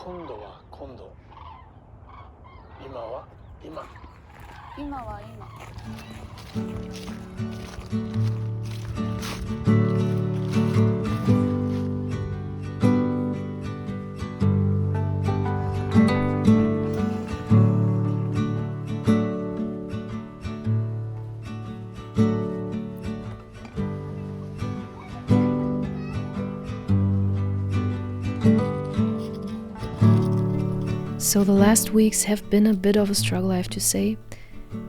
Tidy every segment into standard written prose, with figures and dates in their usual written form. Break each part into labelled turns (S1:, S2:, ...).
S1: 今度は今度。今は今。
S2: 今は今。
S3: So the last weeks have been a bit of a struggle, I have to say.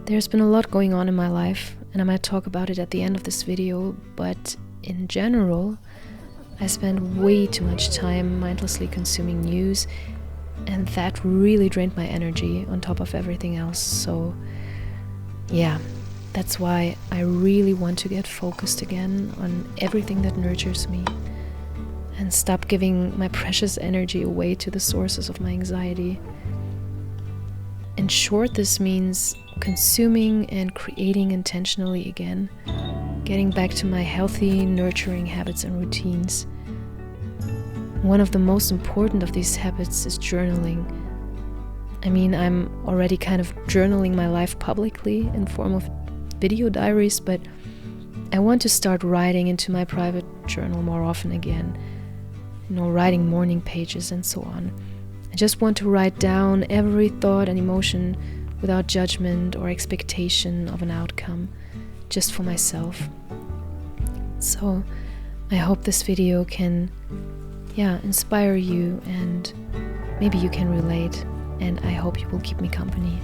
S3: There's been a lot going on in my life, and I might talk about it at the end of this video, but in general, I spend way too much time mindlessly consuming news, and that really drained my energy on top of everything else. So yeah, that's why I really want to get focused again on everything that nurtures me and stop giving my precious energy away to the sources of my anxiety. In short, this means consuming and creating intentionally again, getting back to my healthy, nurturing habits and routines. One of the most important of these habits is journaling. I mean, I'm already kind of journaling my life publicly in form of video diaries, but I want to start writing into my private journal more often again. Writing morning pages and so on. I just want to write down every thought and emotion without judgment or expectation of an outcome, just for myself. So I hope this video can, inspire you, and maybe you can relate, and I hope you will keep me company.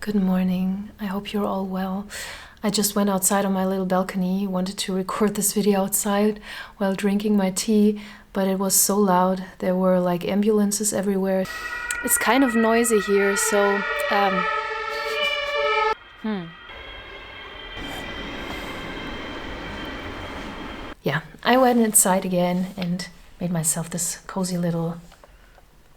S3: Good morning. I hope you're all well. I just went outside on my little balcony, wanted to record this video outside while drinking my tea, but it was so loud. There were like ambulances everywhere. It's kind of noisy here, so yeah, I went inside again and made myself this cozy little,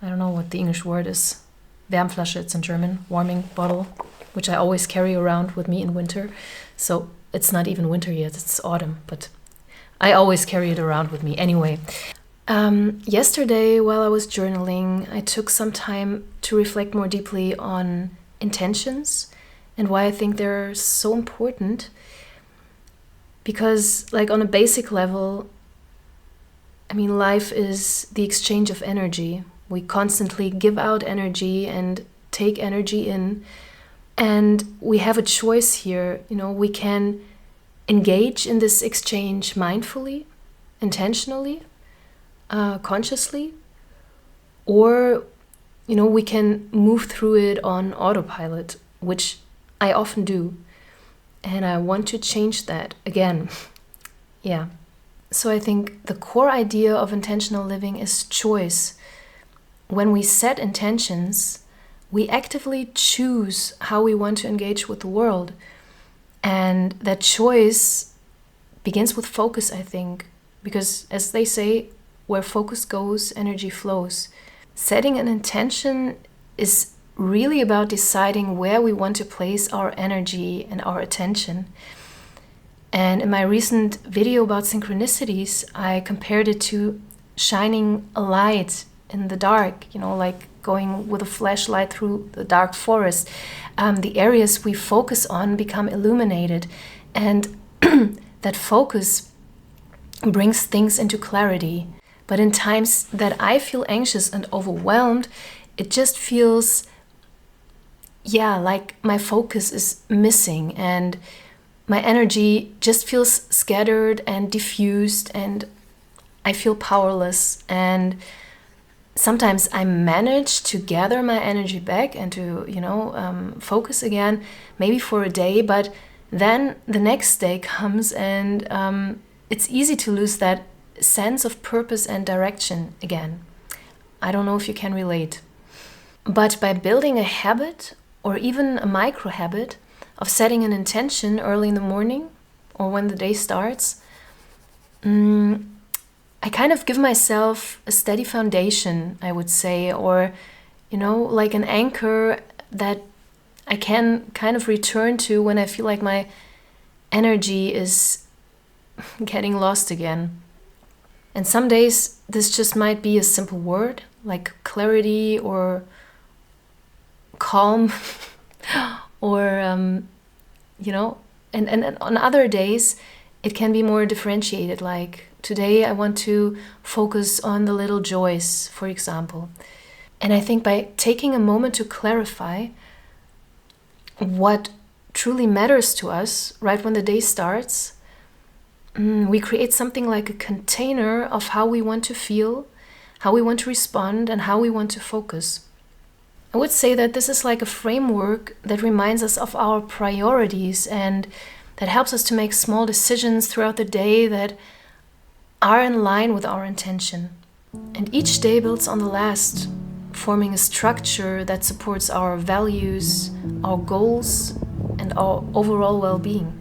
S3: I don't know what the English word is, Wärmflasche, it's in German, warming bottle, which I always carry around with me in winter. So it's not even winter yet, it's autumn, but I always carry it around with me anyway. Yesterday, while I was journaling, I took some time to reflect more deeply on intentions and why I think they're so important. Because, like, on a basic level, I mean, life is the exchange of energy. We constantly give out energy and take energy in, and we have a choice here. We can engage in this exchange mindfully, intentionally, consciously, or we can move through it on autopilot, which I often do, and I want to change that again. So I think the core idea of intentional living is choice. When we set intentions, we actively choose how we want to engage with the world. And that choice begins with focus, I think, because as they say, where focus goes, energy flows. Setting an intention is really about deciding where we want to place our energy and our attention. And in my recent video about synchronicities, I compared it to shining a light in the dark, like going with a flashlight through the dark forest. The areas we focus on become illuminated, and that focus brings things into clarity. But in times that I feel anxious and overwhelmed, it just feels, like my focus is missing, and my energy just feels scattered and diffused, and I feel powerless. And sometimes I manage to gather my energy back and to, focus again, maybe for a day, but then the next day comes, and it's easy to lose that sense of purpose and direction again. I don't know if you can relate. But by building a habit, or even a micro habit, of setting an intention early in the morning or when the day starts, I kind of give myself a steady foundation, I would say, or, like an anchor that I can kind of return to when I feel like my energy is getting lost again. And some days this just might be a simple word like clarity or calm or, and on other days it can be more differentiated, like today I want to focus on the little joys, for example. And I think by taking a moment to clarify what truly matters to us right when the day starts, we create something like a container of how we want to feel, how we want to respond, and how we want to focus. I would say that this is like a framework that reminds us of our priorities and that helps us to make small decisions throughout the day that are in line with our intention. And each day builds on the last, forming a structure that supports our values, our goals, and our overall well-being.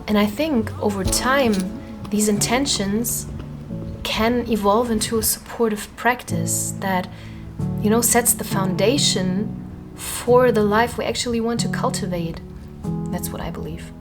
S3: And I think over time, these intentions can evolve into a supportive practice that, sets the foundation for the life we actually want to cultivate. That's what I believe.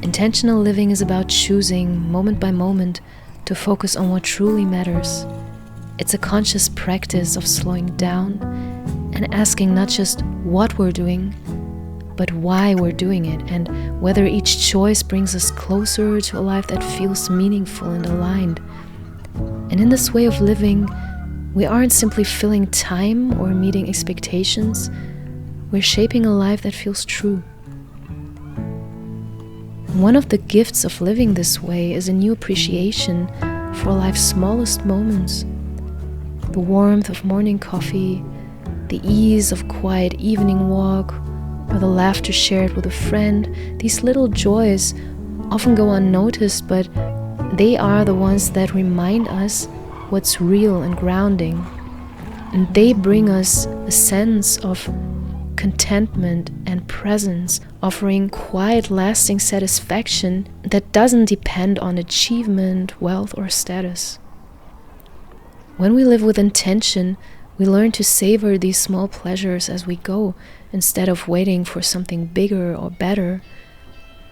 S3: Intentional living is about choosing, moment by moment, to focus on what truly matters. It's a conscious practice of slowing down and asking not just what we're doing, but why we're doing it, and whether each choice brings us closer to a life that feels meaningful and aligned. And in this way of living, we aren't simply filling time or meeting expectations, we're shaping a life that feels true. One of the gifts of living this way is a new appreciation for life's smallest moments. The warmth of morning coffee, the ease of quiet evening walk, or the laughter shared with a friend. These little joys often go unnoticed, but they are the ones that remind us what's real and grounding. And they bring us a sense of contentment and presence, offering quiet, lasting satisfaction that doesn't depend on achievement, wealth, or status. When we live with intention, we learn to savor these small pleasures as we go, instead of waiting for something bigger or better.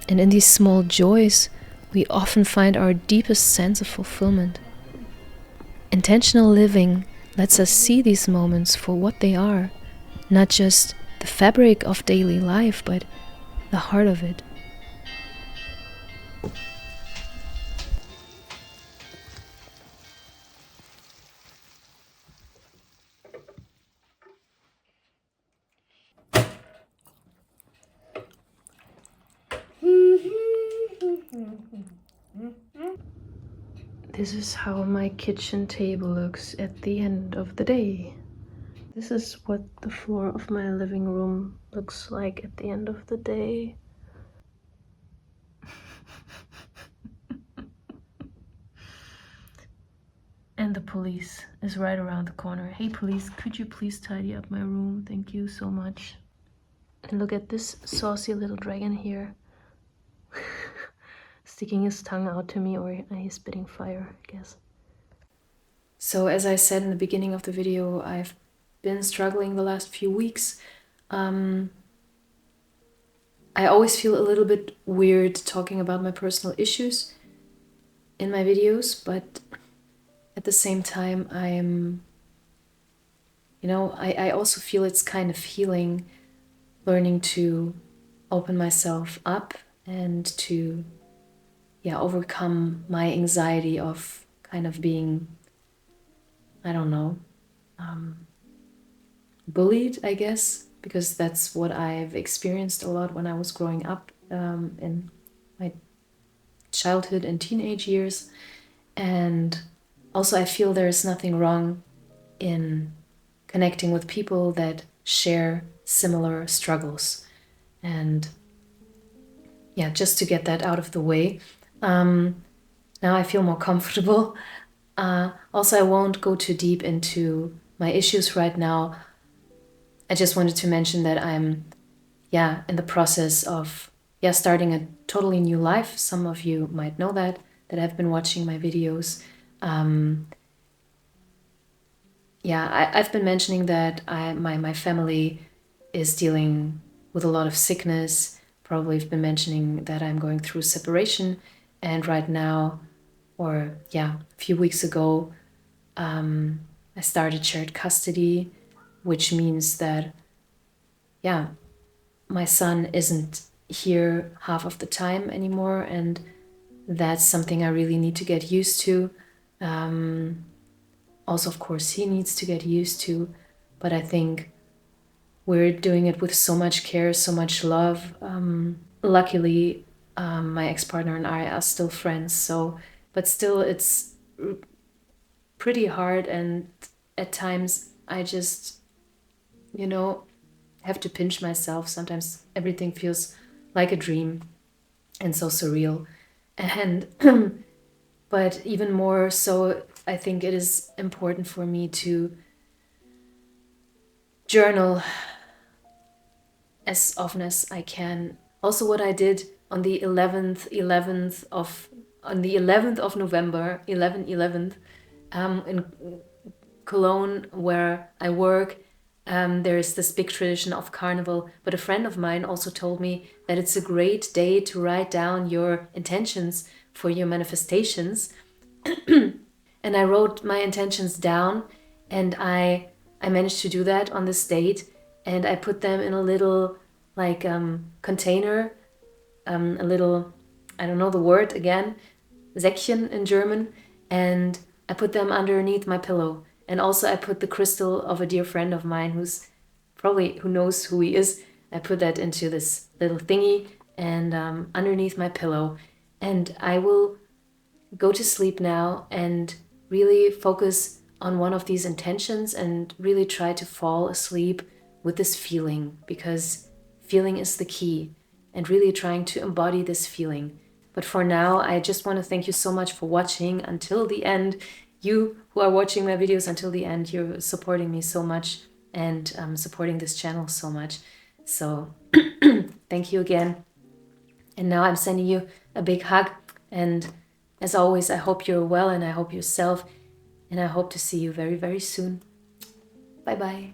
S3: And in these small joys, we often find our deepest sense of fulfillment. Intentional living lets us see these moments for what they are, not just the fabric of daily life, but the heart of it. This is how my kitchen table looks at the end of the day. This is what the floor of my living room looks like at the end of the day. And And the police is right around the corner. Hey police, could you please tidy up my room? Thank you so much. And look at this saucy little dragon here. Sticking his tongue out to me, or he's spitting fire, I guess. So as I said in the beginning of the video, I've been struggling the last few weeks. I always feel a little bit weird talking about my personal issues in my videos, but at the same time, I also feel it's kind of healing, learning to open myself up and to, overcome my anxiety of kind of being, bullied, I guess, because that's what I've experienced a lot when I was growing up in my childhood and teenage years. And also I feel there's nothing wrong in connecting with people that share similar struggles. And just to get that out of the way, now I feel more comfortable. Also, I won't go too deep into my issues right now. I just wanted to mention that I'm, in the process of, starting a totally new life. Some of you might know that have been watching my videos. I've been mentioning that my family is dealing with a lot of sickness. Probably I've been mentioning that I'm going through separation. And right now, a few weeks ago, I started shared custody, which means that, my son isn't here half of the time anymore. And that's something I really need to get used to. Also, of course, he needs to get used to, but I think we're doing it with so much care, so much love. Luckily, my ex-partner and I are still friends, but still it's pretty hard, and at times I just, have to pinch myself. Sometimes everything feels like a dream and so surreal. And but even more so, I think it is important for me to journal as often as I can. Also, what I did on the 11th of November, 11/11, in Cologne, where I work, there is this big tradition of carnival. But a friend of mine also told me that it's a great day to write down your intentions for your manifestations. And I wrote my intentions down, and I managed to do that on this date, and I put them in a little container, a little, I don't know the word again, Säckchen in German, and I put them underneath my pillow. And also I put the crystal of a dear friend of mine who knows who he is. I put that into this little thingy and underneath my pillow. And I will go to sleep now and really focus on one of these intentions and really try to fall asleep with this feeling, because feeling is the key, and really trying to embody this feeling. But for now, I just want to thank you so much for watching until the end. You who are watching my videos until the end, you're supporting me so much and supporting this channel so much. So thank you again. And now I'm sending you a big hug. And as always, I hope you're well, and I hope yourself, and I hope to see you very, very soon. Bye-bye.